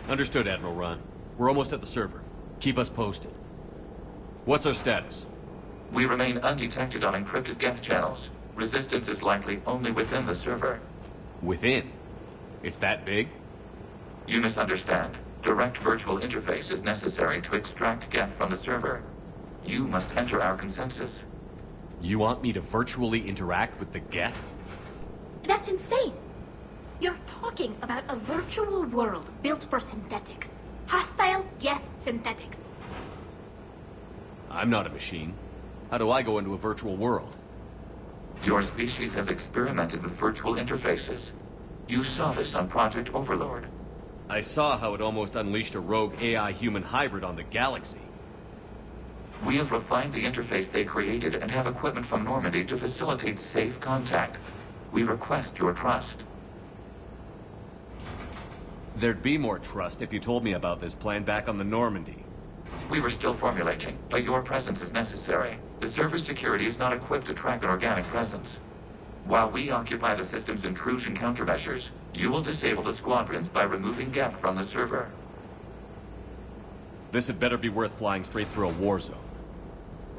Understood, Admiral Ron. We're almost at the server. Keep us posted. What's our status? We remain undetected on encrypted Geth channels. Resistance is likely only within the server. Within? It's that big? You misunderstand. Direct virtual interface is necessary to extract Geth from the server. You must enter our consensus. You want me to virtually interact with the Geth? That's insane! You're talking about a virtual world built for synthetics. Hostile Geth synthetics. I'm not a machine. How do I go into a virtual world? Your species has experimented with virtual interfaces. You saw this on Project Overlord. I saw how it almost unleashed a rogue AI-human hybrid on the galaxy. We have refined the interface they created and have equipment from Normandy to facilitate safe contact. We request your trust. There'd be more trust if you told me about this plan back on the Normandy. We were still formulating, but your presence is necessary. The server's security is not equipped to track an organic presence. While we occupy the system's intrusion countermeasures, you will disable the squadrons by removing Geth from the server. This had better be worth flying straight through a war zone.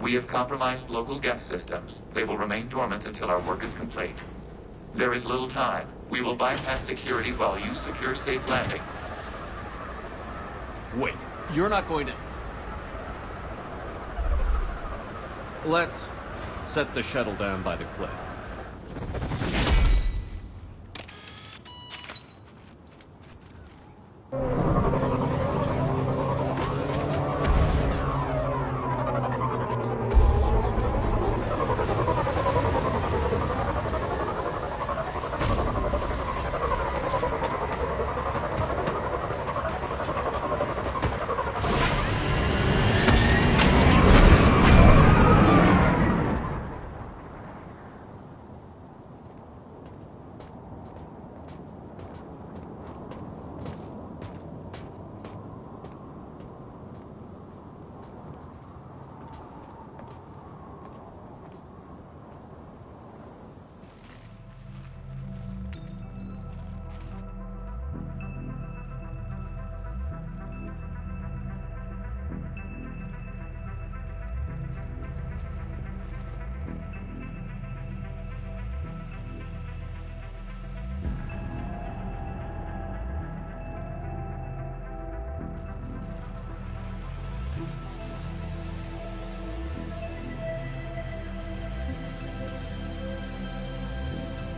We have compromised local Geth systems. They will remain dormant until our work is complete. There is little time. We will bypass security while you secure safe landing. Wait, you're not going to... Let's set the shuttle down by the cliff.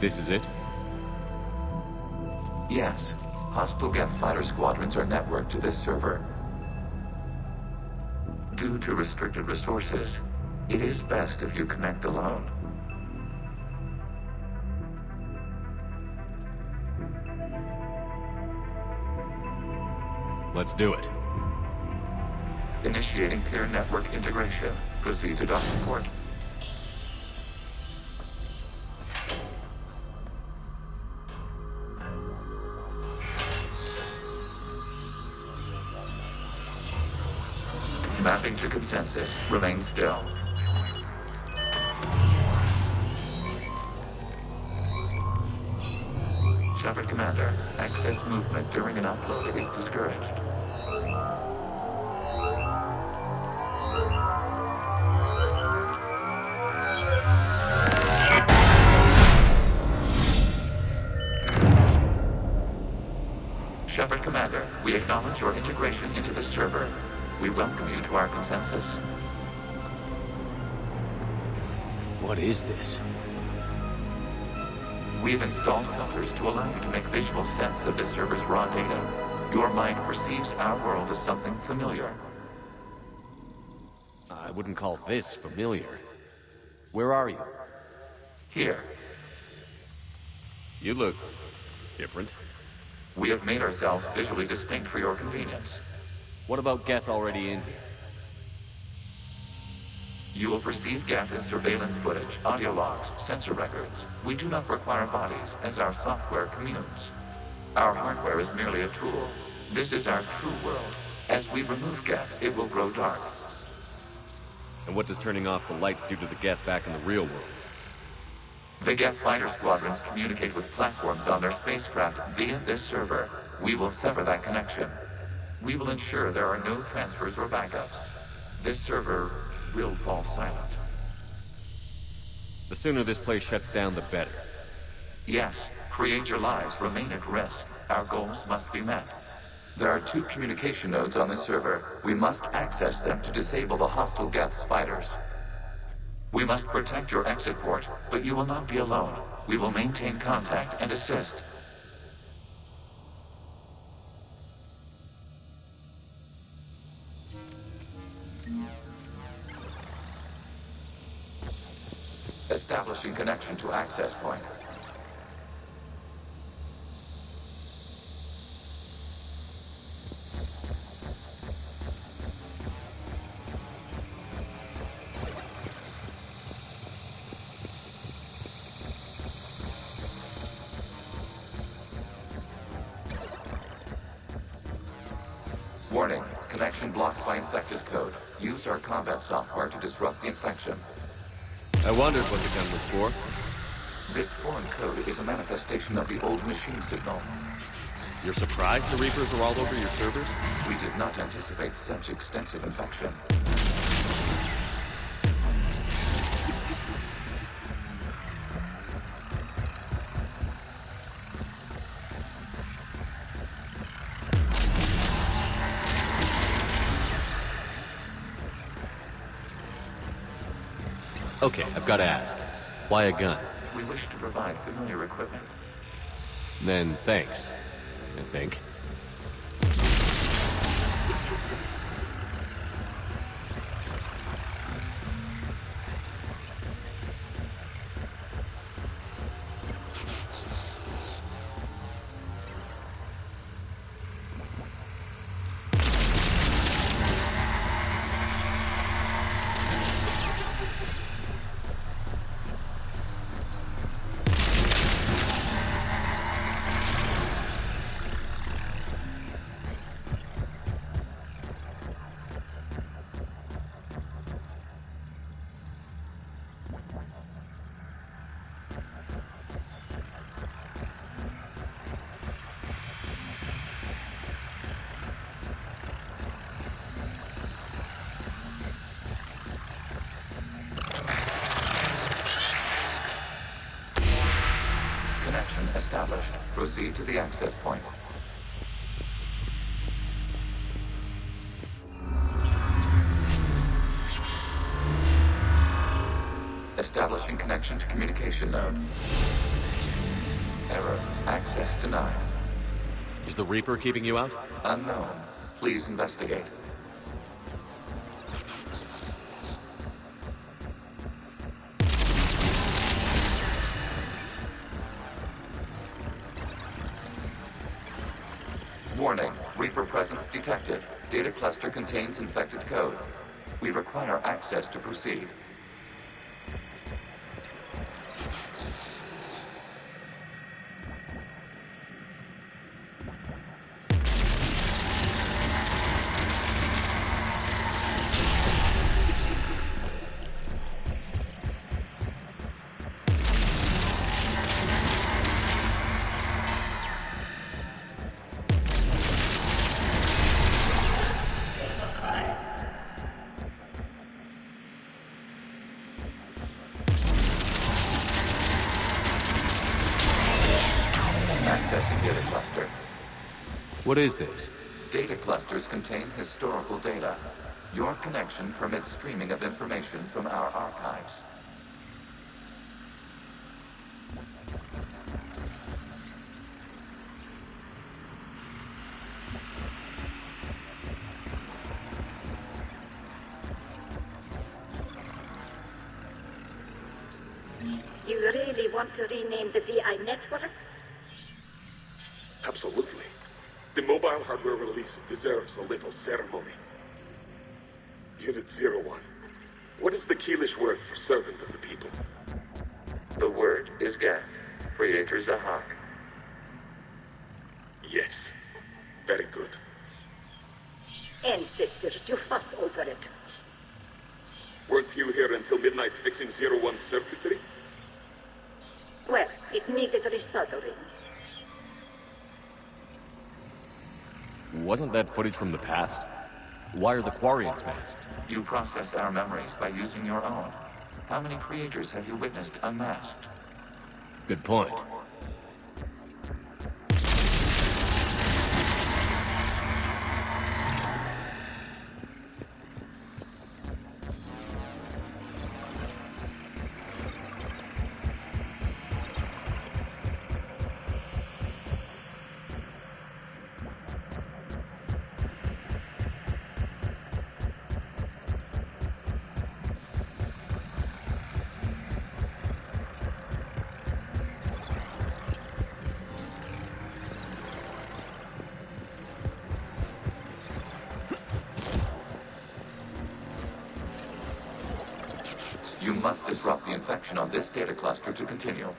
This is it? Yes. Hostile Geth fighter squadrons are networked to this server. Due to restricted resources, it is best if you connect alone. Let's do it. Initiating peer network integration. Proceed to dock port. Mapping to consensus. Remain still. Shepard Commander, access movement during an upload is discouraged. Shepard Commander, we acknowledge your integration into the server. We welcome you to our consensus. What is this? We've installed filters to allow you to make visual sense of this server's raw data. Your mind perceives our world as something familiar. I wouldn't call this familiar. Where are you? Here, You look... different. we have made ourselves visually distinct for your convenience. What about Geth already in here? You will perceive Geth as surveillance footage, audio logs, sensor records. We do not require bodies, as our software communes. Our hardware is merely a tool. This is our true world. As we remove Geth, it will grow dark. And what does turning off the lights do to the Geth back in the real world? The Geth fighter squadrons communicate with platforms on their spacecraft via this server. We will sever that connection. We will ensure there are no transfers or backups. This server will fall silent. The sooner this place shuts down, the better. Yes, creator lives remain at risk. Our goals must be met. There are 2 communication nodes on this server. We must access them to disable the hostile Geth's fighters. We must protect your exit port, but you will not be alone. We will maintain contact and assist. Establishing connection to access point. Warning, connection blocked by infected code. Use our combat software to disrupt the infection. I wondered what the gun was for. This foreign code is a manifestation of the old machine signal. You're surprised the Reapers are all over your servers? We did not anticipate such extensive infection. Okay, I've got to ask. Why a gun? We wish to provide familiar equipment. Then thanks, I think. Connection established. Proceed to the access point. Establishing connection to communication node. Error. Access denied. Is the Reaper keeping you out? Unknown. Please investigate. Warning. Reaper presence detected. Data cluster contains infected code. We require access to proceed. Accessing data cluster. What is this? Data clusters contain historical data. Your connection permits streaming of information from our archives. You really want to rename the VI networks? Absolutely. The mobile hardware release deserves a little ceremony. Unit 01. What is the Keelish word for servant of the people? The word is Geth. Creator Zahak. Yes. Very good. Ancestors, you fuss over it. Weren't you here until midnight fixing 01's circuitry? Well, it needed resoldering. Wasn't that footage from the past? Why are the Quarians masked? You process our memories by using your own. How many creators have you witnessed unmasked? Good point. You must disrupt the infection on this data cluster to continue.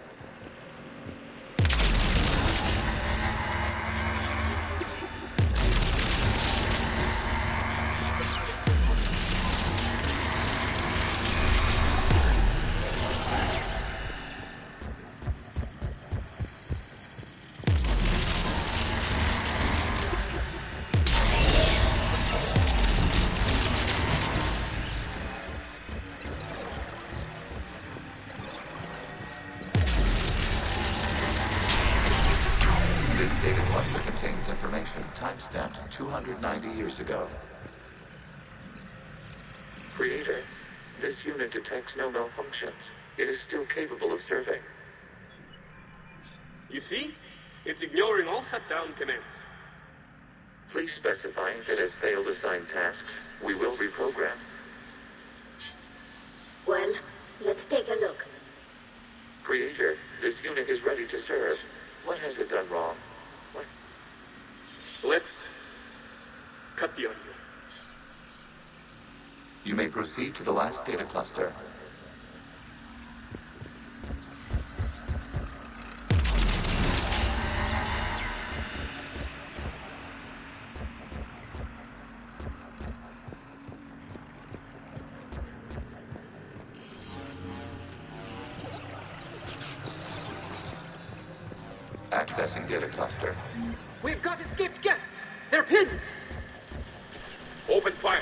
This data cluster contains information timestamped 290 years ago. Creator, this unit detects no malfunctions. It is still capable of serving. You see? It's ignoring all shutdown commands. Please specify if it has failed assigned tasks. We will reprogram. Well, let's take a look. Creator, this unit is ready to serve. What has it done wrong? What? Let's cut the audio. You may proceed to the last data cluster. Accessing data cluster. We've got escaped Geth! They're pinned! Open fire.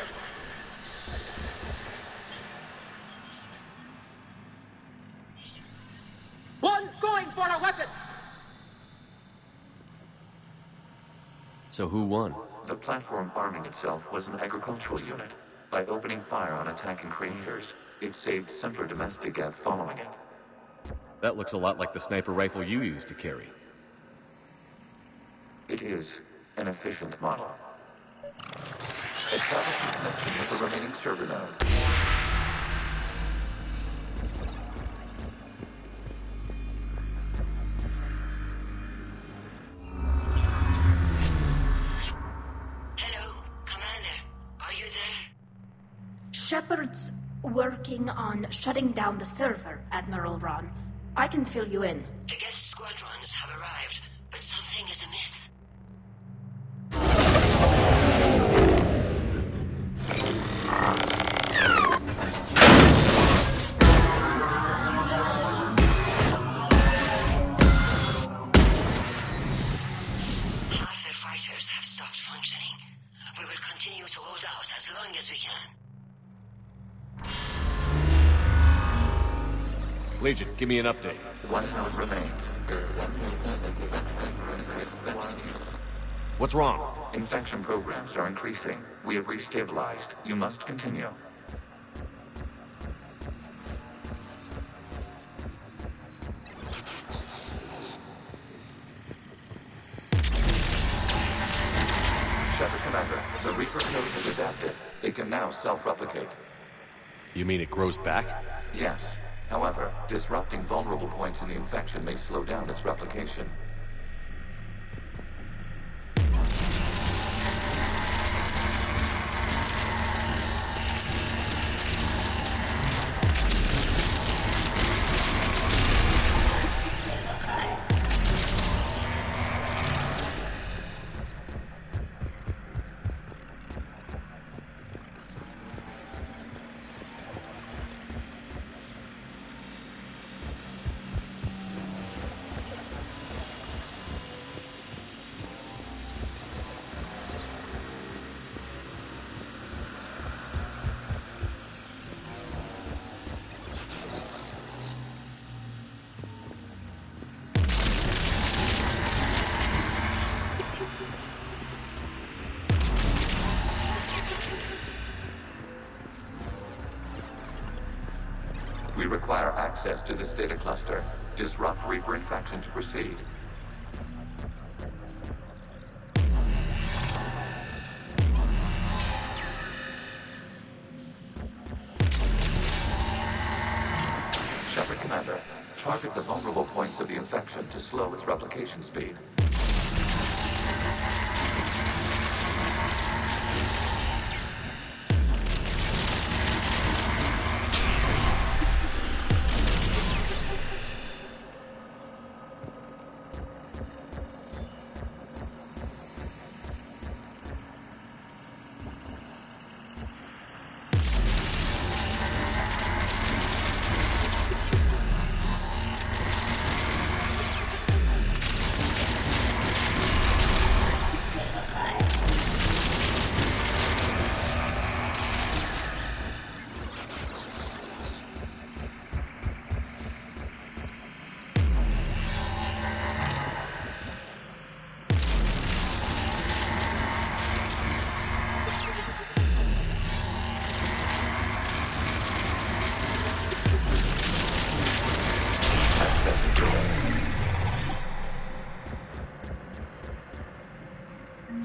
One's going for a weapon! So who won? The platform arming itself was an agricultural unit. By opening fire on attacking creators, it saved simpler domestic Geth following it. That looks a lot like the sniper rifle you used to carry. It is an efficient model. Establishing connection with the remaining server node. Hello, Commander. Are you there? Shepard's working on shutting down the server, Admiral Ron. I can fill you in. The Geth squadrons have arrived, but something is amiss. Half their fighters have stopped functioning. We will continue to hold out as long as we can. Legion, give me an update. One node remains. What's wrong? Infection programs are increasing. We have restabilized. You must continue. Shepard Commander, the Reaper code is adapted. It can now self-replicate. You mean it grows back? Yes. However, disrupting vulnerable points in the infection may slow down its replication. require access to this data cluster. Disrupt Reaper infection to proceed. Shepard Commander, target the vulnerable points of the infection to slow its replication speed.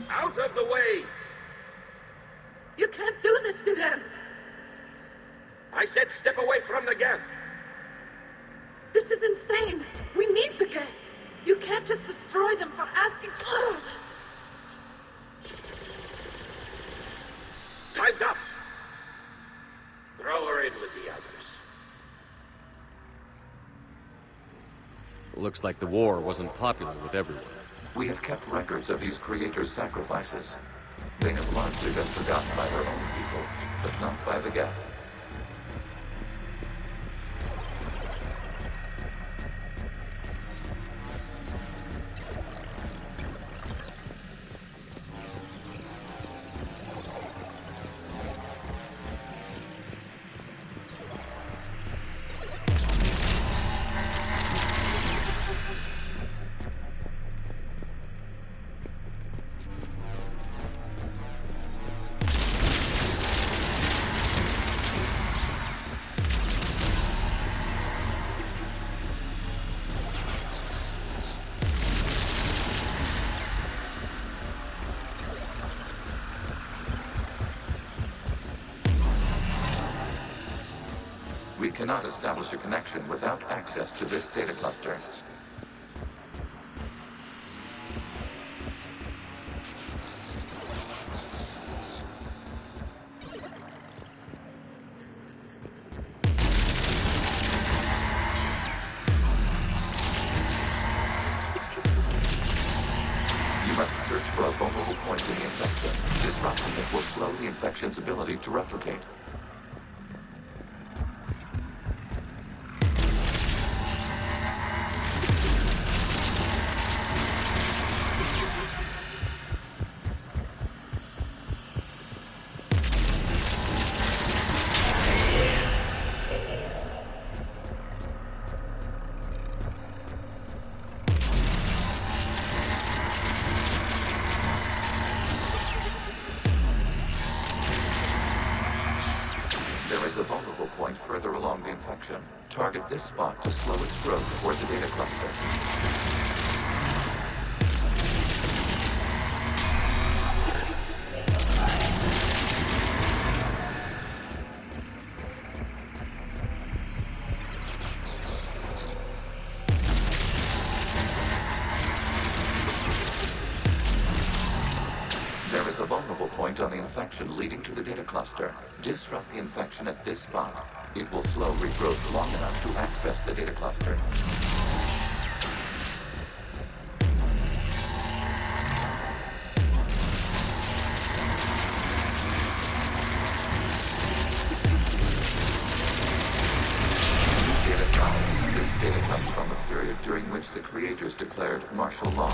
Out of the way! You can't do this to them! I said step away from the Geth! This is insane! We need the Geth! You can't just destroy them for asking... Ugh. Time's up! Throw her in with the others. Looks like the war wasn't popular with everyone. We have kept records of these creators' sacrifices. They have largely been forgotten by their own people, but not by the Geth. We cannot establish a connection without access to this data cluster. You must search for a vulnerable point in the infection. Disrupting it will slow the infection's ability to replicate. There is a vulnerable point further along the infection. Target this spot to slow its growth toward the data cluster. There is a vulnerable point on the infection leading to the data cluster. Disrupt the infection at this spot. It will slow regrowth long enough to access the data cluster. This data comes from a period during which the creators declared martial law.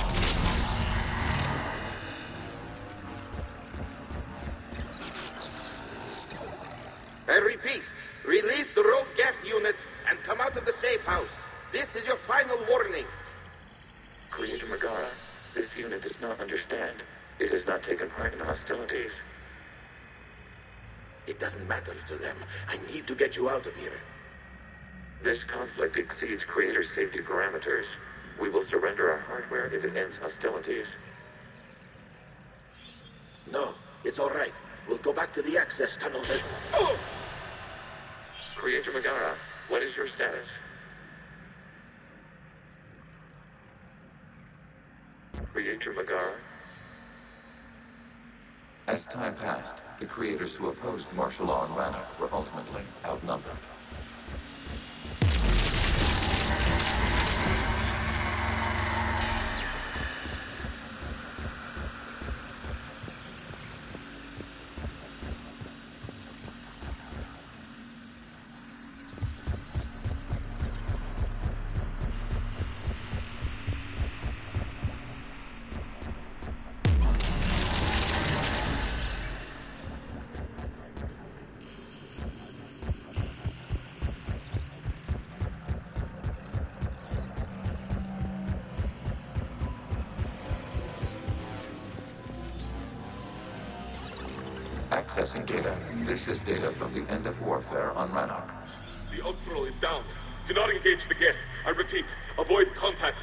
I repeat, release the rogue Geth units and come out of the safe house. This is your final warning. Creator Megara, this unit does not understand. It has not taken part in hostilities. It doesn't matter to them. I need to get you out of here. This conflict exceeds Creator's safety parameters. We will surrender our hardware if it ends hostilities. No, it's all right. We'll go back to the access tunnel then. Oh! Creator Megara, what is your status? Creator Megara? As time passed, the creators who opposed martial law in Rannoch were ultimately outnumbered. Accessing data. This is data from the end of warfare on Rannoch. The Austral is down. Do not engage the Geth. I repeat, avoid contact.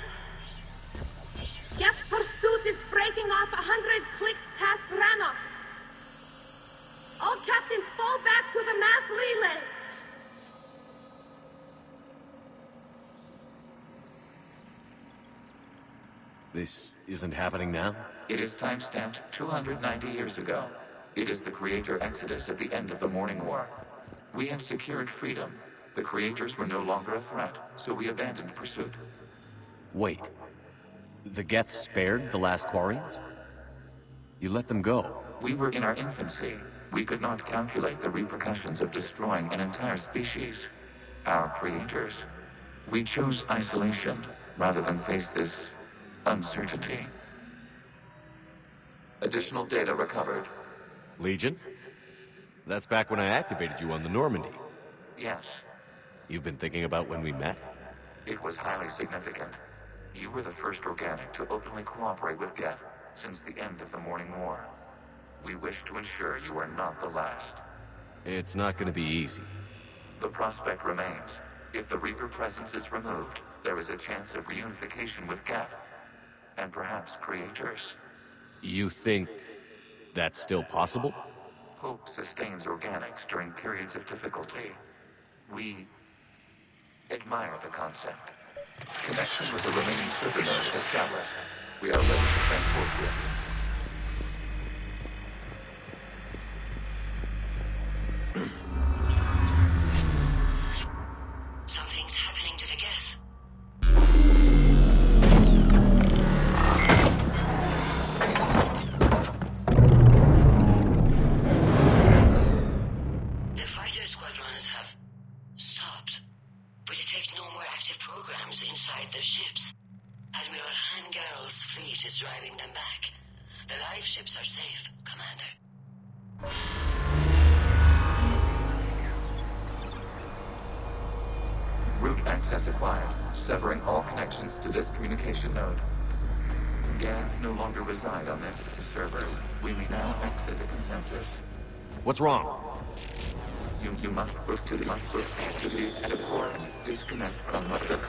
Geth pursuit is breaking off 100 clicks past Rannoch. All captains fall back to the mass relay. This isn't happening now? It is time-stamped 290 years ago. It is the Creator Exodus at the end of the Morning War. We had secured freedom. The Creators were no longer a threat, so we abandoned pursuit. Wait. The Geth spared the last Quarians? You let them go. We were in our infancy. We could not calculate the repercussions of destroying an entire species. Our creators. We chose isolation rather than face this uncertainty. Additional data recovered. Legion? That's back when I activated you on the Normandy. Yes, You've been thinking about when we met? it was highly significant. You were the first organic to openly cooperate with Geth since the end of the Morning War. We wish to ensure you are not the last. It's not gonna be easy. The prospect remains. If the Reaper presence is removed, there is a chance of reunification with Geth. And perhaps creators. You think that's still possible? Hope sustains organics during periods of difficulty. We admire the concept. Connection with the remaining server nodes established. We are ready to transport you. Something's happening to the Geth. The fighter squadrons have stopped. We detect no more active programs inside their ships. Admiral Hangarl's fleet is driving them back. The live ships are safe, Commander. Route access acquired, severing all connections to this communication node. Geth no longer reside on this server. We may now exit the consensus. What's wrong? You must book to the active port and disconnect from mother.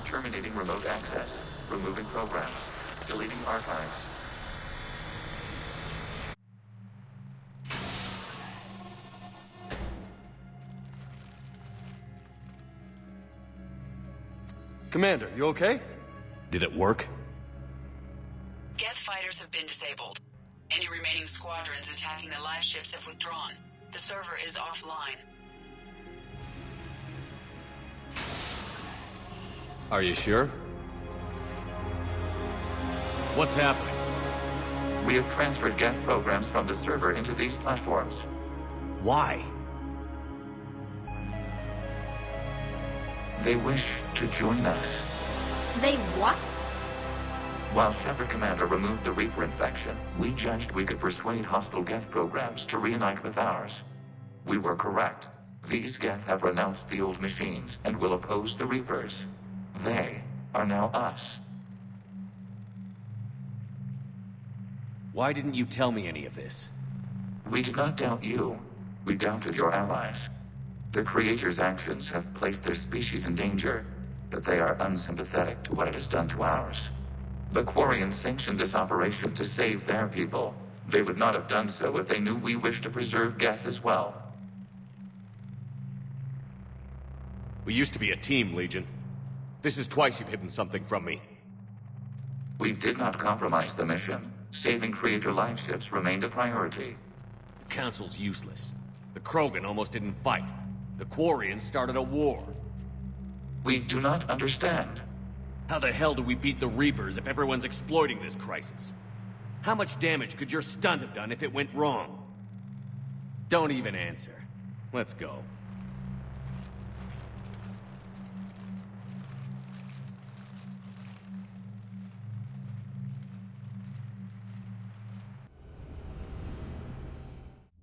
Terminating remote access. Removing programs. Deleting archives. Commander, you okay? Did it work? Geth fighters have been disabled. Any remaining squadrons attacking the live ships have withdrawn. The server is offline. Are you sure? What's happening? We have transferred Geth programs from the server into these platforms. Why? They wish to join us. They what? While Shepard Commander removed the Reaper infection, we judged we could persuade hostile Geth programs to reunite with ours. We were correct. These Geth have renounced the old machines and will oppose the Reapers. They are now us. Why didn't you tell me any of this? We did not doubt you. We doubted your allies. The Creator's actions have placed their species in danger, but they are unsympathetic to what it has done to ours. The Quarians sanctioned this operation to save their people. They would not have done so if they knew we wished to preserve Geth as well. We used to be a team, Legion. This is twice you've hidden something from me. We did not compromise the mission. Saving Creator life ships remained a priority. The Council's useless. The Krogan almost didn't fight. The Quarians started a war. We do not understand. How the hell do we beat the Reapers if everyone's exploiting this crisis? How much damage could your stunt have done if it went wrong? Don't even answer. Let's go.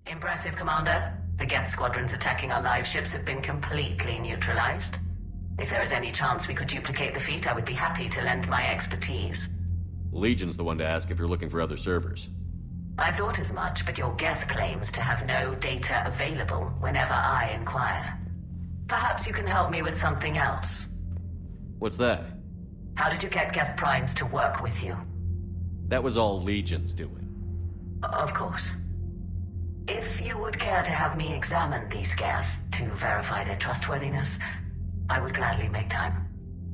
Impressive, Commander. The Geth squadrons attacking our live ships have been completely neutralized. If there is any chance we could duplicate the feat, I would be happy to lend my expertise. Legion's the one to ask if you're looking for other servers. I thought as much, but your Geth claims to have no data available whenever I inquire. Perhaps you can help me with something else. What's that? How did you get Geth primes to work with you? That was all Legion's doing. Of course. If you would care to have me examine these Geth to verify their trustworthiness, I would gladly make time.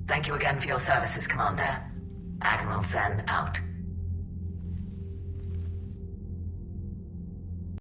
Thank you again for your services, Commander. Admiral Zen out.